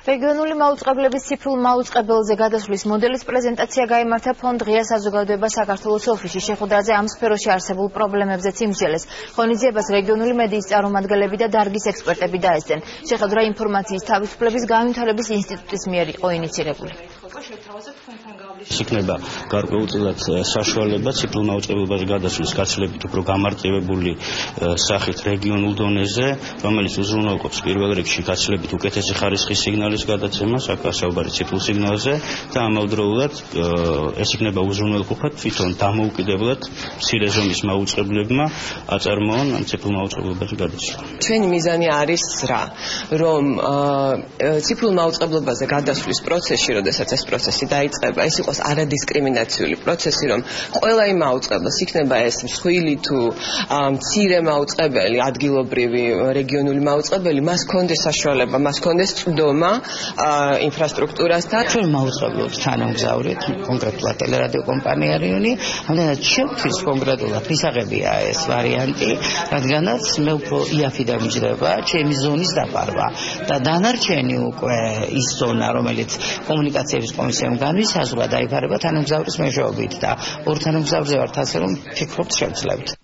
რეგიონული მაუწყებლების ციფრულ მაუწყებელზე გადასვლის მოდელის პრეზენტაცია გაიმართა ფონდ ღია საზოგადოება საქართველოს ოფისში. შეხვედრაზე ამ სფეროში არსებულ პრობლემებზეც იმსჯელეს. ღონისძიებას რეგიონული მედიის წარმომადგენლები და დარგის ექსპერტები დაესწრნენ. შეხვედრა ინფორმაციის თავისუფლების განვითარების ინსტიტუტის მიერ იყო ინიცირებული. იქნება გარკვეულწილად საშუალება ციფრულ მაუწყებელობაზე გადასვლის გაცილებით უფრო გამარტივებული სახით რეგიონულ დონეზე, რომელიც უზრუნველყოფს პირველ რიგში გაცილებით უკეთესი ხარისხის სიგნალის გადაცემას, აქ საუბარი ციფრულ სიგნალზე და ამავდროულად ეს იქნება უზრუნველყოფა თვითონ დამოუკიდებლად მცირე ზომის მაუწყებლებმა აწარმოონ ციფრულ მაუწყებლობაზე გადასვლა. ჩვენი მიზანი არის რა, რომ ციფრულ მაუწყებლობაზე გადასვლის პროცესში, როდესაც ეს პროცესი დაიწყება, ეს იყოს არადისკრიმინაციული პროცესი, რომ ყველა იმ მაუწყებლს, იქნება ეს მსხვილი თუ მცირე მაუწყებელი, ადგილობრივი, რეგიონული მაუწყებელი, მას ჰქონდეს საშუალება, მას ჰქონდეს წვდომა ინფრასტრუქტურასთან. ჩვენ მაუწყებლობთ თანამგზავრით, კონკრეტულად ტელერადიო კომპანია რიონი, ამდენად ჩემთვის კონკრეტულად მისაღებია ეს ვარიანტი, რადგანაც მე უფრო იაფი დამიჯდება ჩემი ზონის დაპარვა და დანარჩენი უკვე ის ზონა, რომელიც კომუნიკაციების კომისიამ განვისაზღვრა, დაიფარება თანამგზავრის მეშვეობით და ორ თანამგზავრზე ვართ ასე რომ ფიქრობთ შევძლებთ.